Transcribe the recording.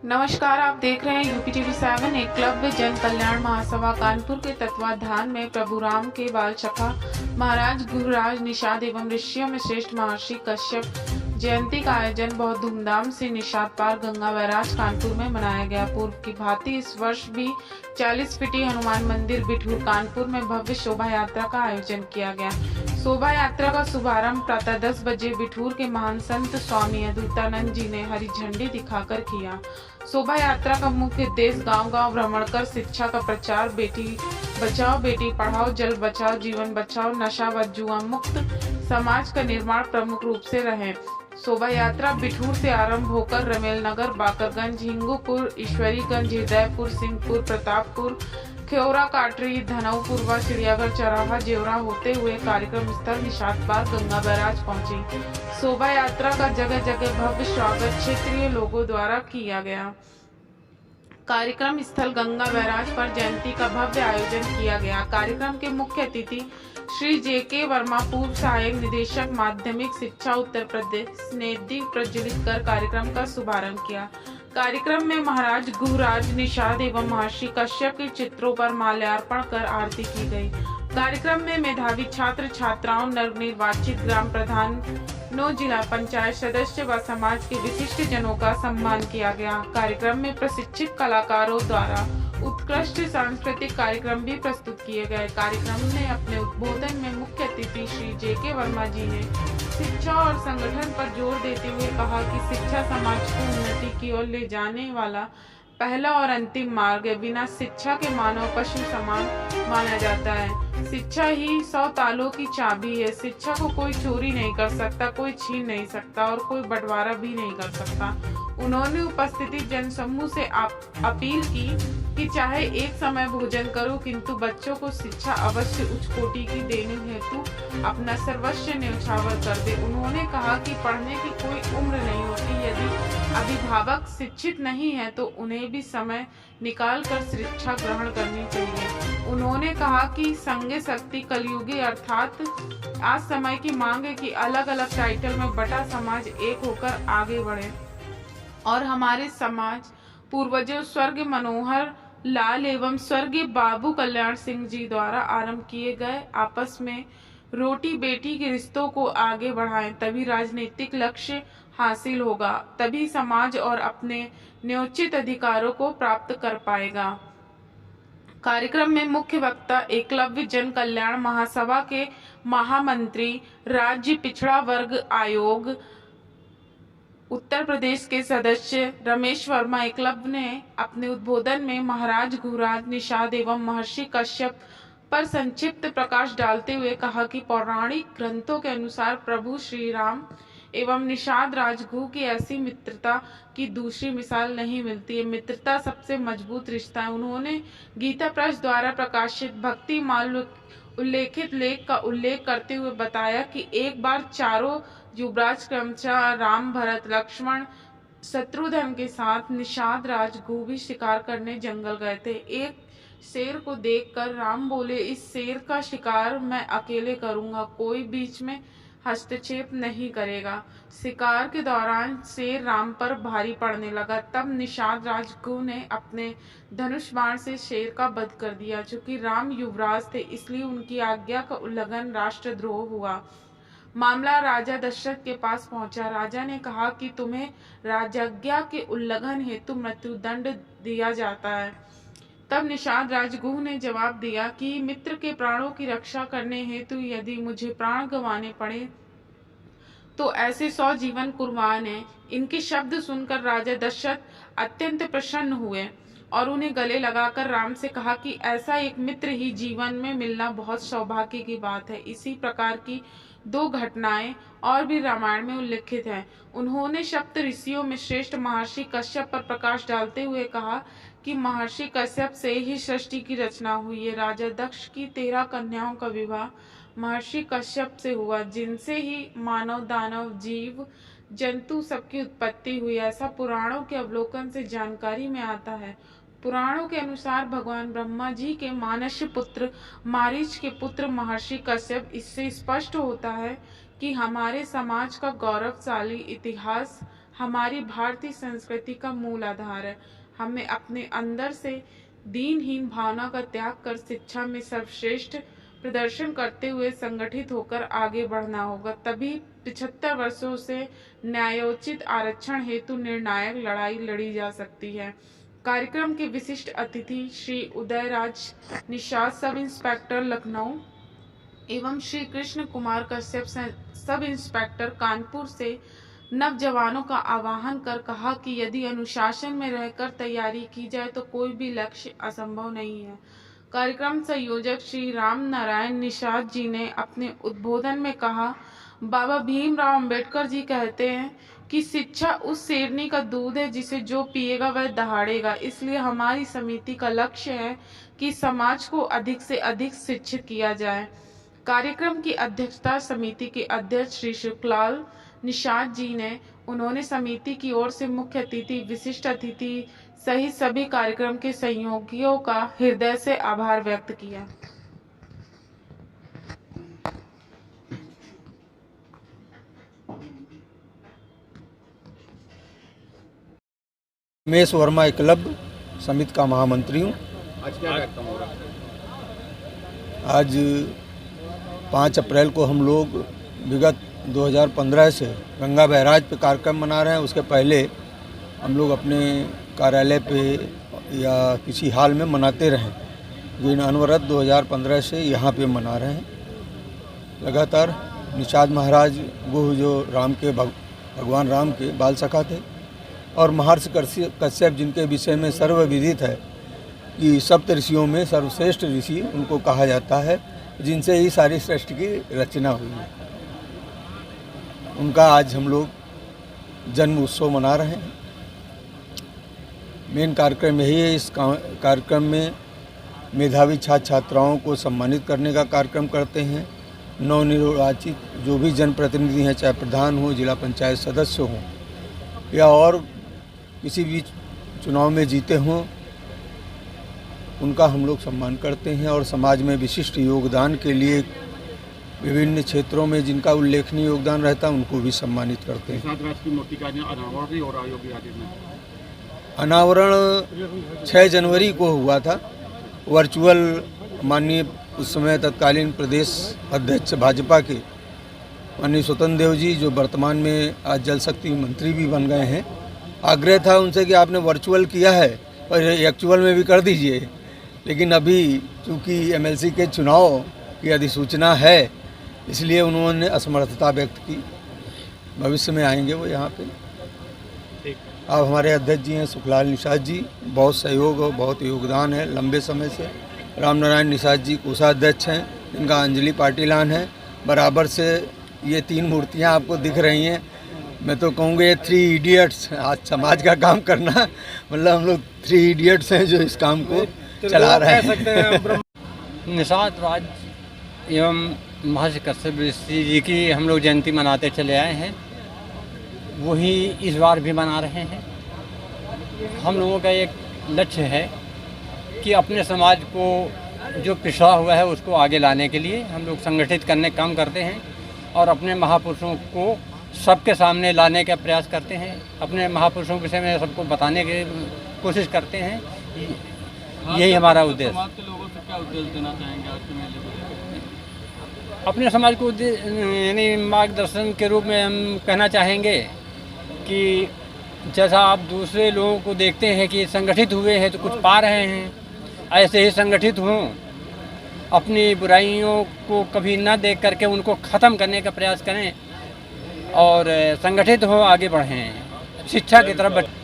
नमस्कार, आप देख रहे हैं UPTV7। एकलव्य जन कल्याण महासभा कानपुर के तत्वाधान में प्रभु राम के बाल सखा महाराज गुरुराज निषाद एवं ऋषियों में श्रेष्ठ महर्षि कश्यप जयंती का आयोजन बहुत धूमधाम से निषाद पार गंगा बैराज कानपुर में मनाया गया। पूर्व की भांति इस वर्ष भी 40 फीटी हनुमान मंदिर बिठूर कानपुर में भव्य शोभा यात्रा का आयोजन किया गया। शोभा यात्रा का शुभारंभ प्रातः 10 बजे बिठूर के महान संत स्वामी अद्वैतानंद जी ने हरी झंडी दिखाकर किया। शोभा यात्रा का मुख्य उद्देश्य गांव-गांव भ्रमण कर शिक्षा का प्रचार, बेटी बचाओ बेटी पढ़ाओ, जल बचाओ जीवन बचाओ, नशा व जुआ मुक्त समाज का निर्माण प्रमुख रूप से रहे। शोभा यात्रा बिठूर से आरंभ होकर रमेल नगर, बाकरगंज, हिंगूपुर, ईश्वरीगंज, हृदयपुर, सिंहपुर, प्रतापपुर, खेवरा, काटरी, धनौपुर व चिड़ियाघर चौराहा जेवरा होते हुए कार्यक्रम स्थल निषाद पार गंगा बैराज पहुंची। शोभा यात्रा का जगह जगह भव्य स्वागत क्षेत्रीय लोगों द्वारा किया गया। कार्यक्रम स्थल गंगा बैराज पर जयंती का भव्य आयोजन किया गया। कार्यक्रम के मुख्य अतिथि श्री JK वर्मा, पूर्व सहायक निदेशक माध्यमिक शिक्षा उत्तर प्रदेश ने दीप प्रज्वलित कर कार्यक्रम का शुभारंभ किया। कार्यक्रम में महाराज गुरुराज निषाद एवं महर्षि कश्यप के चित्रों पर माल्यार्पण कर आरती की गई। कार्यक्रम में मेधावी छात्र छात्राओं, नवनिर्वाचित ग्राम प्रधानों, जिला पंचायत सदस्य व समाज के विशिष्ट जनों का सम्मान किया गया। कार्यक्रम में प्रशिक्षित कलाकारों द्वारा उत्कृष्ट सांस्कृतिक कार्यक्रम भी प्रस्तुत किए गए। कार्यक्रम में अपने उद्बोधन में मुख्य अतिथि श्री JK वर्मा जी ने शिक्षा और संगठन पर जोर देते हुए कहा कि शिक्षा समाज को उन्नति की ओर ले जाने वाला पहला और अंतिम मार्ग है। बिना शिक्षा के मानव पशु समान माना जाता है। शिक्षा ही 100 तालों की चाबी है। शिक्षा को कोई चोरी नहीं कर सकता, कोई छीन नहीं सकता और कोई बंटवारा भी नहीं कर सकता। उन्होंने उपस्थित जनसमूह से अपील की कि चाहे एक समय भोजन करो, किंतु बच्चों को शिक्षा अवश्य उच्च कोटि की देने हेतु अपना सर्वस्व न्यौछावर कर दे। उन्होंने कहा कि पढ़ने की कोई उम्र नहीं होती। यदि अभिभावक शिक्षित नहीं है तो उन्हें भी समय निकाल कर शिक्षा ग्रहण करनी चाहिए। उन्होंने कहा कि संगे शक्ति कलयुगी, अर्थात आज समय की मांग है कि अलग अलग टाइटल में बटा समाज एक होकर आगे बढ़े और हमारे समाज पूर्वजों स्वर्गीय मनोहर लाल एवं स्वर्गीय बाबू कल्याण सिंह जी द्वारा आरंभ किए गए आपस में रोटी बेटी के रिश्तों को आगे बढ़ाएं। तभी राजनीतिक लक्ष्य हासिल होगा, तभी समाज और अपने न्योचित अधिकारों को प्राप्त कर पाएगा। कार्यक्रम में मुख्य वक्ता एकलव्य जन कल्याण महासभा के महामंत्री, राज्य पिछड़ा वर्ग आयोग उत्तर प्रदेश के सदस्य रमेश वर्मा एकलव्य ने अपने उद्बोधन में महाराज गुरुराज निषाद एवं महर्षि कश्यप पर संक्षिप्त प्रकाश डालते हुए कहा कि पौराणिक ग्रंथों के अनुसार प्रभु श्री राम एवं निषाद राजगुरु की ऐसी मित्रता की दूसरी मिसाल नहीं मिलती है। मित्रता सबसे मजबूत रिश्ता है। उन्होंने गीता प्रेस द्वारा प्रकाशित भक्ति माल उल्लेखित लेख का उल्लेख करते हुए बताया कि एक बार चारों युवराज क्रमशः राम, भरत, लक्ष्मण, शत्रुघ्न के साथ निषाद राजगुरु भी शिकार करने जंगल गए थे। एक शेर को देखकर राम बोले, इस शेर का शिकार मैं अकेले करूंगा, कोई बीच में हस्तक्षेप नहीं करेगा। शिकार के दौरान शेर राम पर भारी पड़ने लगा। तब निषाद राजगुरु ने अपने धनुष बाण से शेर का वध कर दिया। चूंकि राम युवराज थे, इसलिए उनकी आज्ञा का उल्लंघन राष्ट्रद्रोह हुआ। मामला राजा दशरथ के पास पहुंचा। राजा ने कहा कि तुम्हें राजाज्ञा के उल्लंघन हेतु मृत्युदंड दिया जाता है। तब निषाद राजगुरु ने जवाब दिया कि मित्र के प्राणों की रक्षा करने हेतु यदि मुझे प्राण गंवाने पड़े तो ऐसे 100 जीवन कुर्बान हैं। इनके शब्द सुनकर राजा दशरथ अत्यंत प्रसन्न हुए और उन्हें गले लगाकर राम से कहा कि ऐसा एक मित्र ही जीवन में मिलना बहुत सौभाग्य की बात है। इसी प्रकार की 2 घटनाएं और भी रामायण में उल्लिखित हैं। उन्होंने सप्त ऋषियों में श्रेष्ठ महर्षि कश्यप पर प्रकाश डालते हुए कहा कि महर्षि कश्यप से ही सृष्टि की रचना हुई है। राजा दक्ष की 13 कन्याओं का विवाह महर्षि कश्यप से हुआ, जिनसे ही मानव, दानव, जीव जंतु सबकी उत्पत्ति हुई। ऐसा पुराणों के अवलोकन से जानकारी में आता है। पुराणों के अनुसार भगवान ब्रह्मा जी के मानस्य पुत्र मारीच के पुत्र महर्षि कश्यप। इससे स्पष्ट होता है कि हमारे समाज का गौरवशाली इतिहास हमारी भारतीय संस्कृति का मूल आधार है। हमें अपने अंदर से दीनहीन भावना का त्याग कर शिक्षा में सर्वश्रेष्ठ प्रदर्शन करते हुए संगठित होकर आगे बढ़ना होगा। तभी 75 वर्षों से न्यायोचित आरक्षण हेतु निर्णायक लड़ाई लड़ी जा सकती है। कार्यक्रम के विशिष्ट अतिथि श्री उदयराज निषाद, सब इंस्पेक्टर लखनऊ, एवं श्री कृष्ण कुमार कश्यप, सब इंस्पेक्टर कानपुर से नवजवानों का आह्वान कर कहा कि यदि अनुशासन में रहकर तैयारी की जाए तो कोई भी लक्ष्य असंभव नहीं है। कार्यक्रम संयोजक श्री राम नारायण निषाद जी ने अपने उद्बोधन में कहा, बाबा भीमराव अंबेडकर जी कहते हैं कि शिक्षा उस शेरनी का दूध है जिसे जो पिएगा वह दहाड़ेगा। इसलिए हमारी समिति का लक्ष्य है कि समाज को अधिक से अधिक शिक्षित किया जाए। कार्यक्रम की अध्यक्षता समिति के अध्यक्ष श्री शुक्लाल निषाद जी ने। उन्होंने समिति की ओर से मुख्य अतिथि, विशिष्ट अतिथि सहित सभी कार्यक्रम के सहयोगियों का हृदय से आभार व्यक्त किया। रमेश वर्मा क्लब समिति का महामंत्री हूँ। आज क्या कार्यक्रम हो रहा है? आज 5 अप्रैल को हम लोग विगत 2015 से गंगा बैराज पे कार्यक्रम मना रहे हैं। उसके पहले हम लोग अपने कार्यालय पे या किसी हाल में मनाते रहे, लेकिन अनवरत 2015 से यहाँ पे मना रहे हैं लगातार। निषाद महाराज वो जो राम के भगवान राम के बाल सखा थे, और महर्षि कश्यप जिनके विषय में सर्वविदित है कि सप्त ऋषियों में सर्वश्रेष्ठ ऋषि उनको कहा जाता है, जिनसे ही सारी सृष्टि की रचना हुई है। उनका आज हम लोग जन्म उत्सव मना रहे हैं। मेन कार्यक्रम यही है। इस कार्यक्रम में मेधावी छात्र छात्राओं को सम्मानित करने का कार्यक्रम करते हैं। नवनिर्वाचित जो भी जनप्रतिनिधि हैं, चाहे प्रधान हो, जिला पंचायत सदस्य हों या और किसी भी चुनाव में जीते हों, उनका हम लोग सम्मान करते हैं। और समाज में विशिष्ट योगदान के लिए विभिन्न क्षेत्रों में जिनका उल्लेखनीय योगदान रहता है उनको भी सम्मानित करते हैं। की मूर्ति का अनावरण भी हो रहा है योगी आदित्यनाथ। अनावरण 6 जनवरी को हुआ था। वर्चुअल माननीय उस समय तत्कालीन प्रदेश अध्यक्ष भाजपा के माननीय स्वतंत्र देव जी, जो वर्तमान में आज जल शक्ति मंत्री भी बन गए हैं, आग्रह था उनसे कि आपने वर्चुअल किया है और एक्चुअल में भी कर दीजिए। लेकिन अभी चूँकि एमएलसी के चुनाव की अधिसूचना है, इसलिए उन्होंने असमर्थता व्यक्त की। भविष्य में आएंगे वो यहाँ पे। अब हमारे अध्यक्ष जी हैं सुखलाल निषाद जी, बहुत सहयोग और बहुत योगदान है लंबे समय से। राम नारायण निषाद जी कोषाध्यक्ष हैं, इनका अंजलि पाटिलान है। बराबर से ये 3 मूर्तियाँ आपको दिख रही हैं। मैं तो कहूँगा ये 3 इडियट्स आज समाज का काम करना, मतलब हम लोग 3 इडियट्स हैं जो इस काम को चला रहे हैं। निषाद राज एवं महर्षि कश्यप ऋषि जी की हम लोग जयंती मनाते चले आए हैं, वही इस बार भी मना रहे हैं। हम लोगों का एक लक्ष्य है कि अपने समाज को जो पिछड़ा हुआ है उसको आगे लाने के लिए हम लोग संगठित करने का काम करते हैं और अपने महापुरुषों को सबके सामने लाने का प्रयास करते हैं। अपने महापुरुषों के विषय में सबको बताने की कोशिश करते हैं। यही हमारा उद्देश्य। समाज के लोगों से क्या उद्देश्य देना चाहेंगे आज के मेले को? अपने समाज को यानी मार्गदर्शन के रूप में हम कहना चाहेंगे कि जैसा आप दूसरे लोगों को देखते हैं कि संगठित हुए हैं तो कुछ पा रहे हैं, ऐसे ही संगठित हों, अपनी बुराइयों को कभी न देख करके उनको ख़त्म करने का प्रयास करें और संगठित हों, आगे बढ़ें, शिक्षा की तरफ बढ़ें।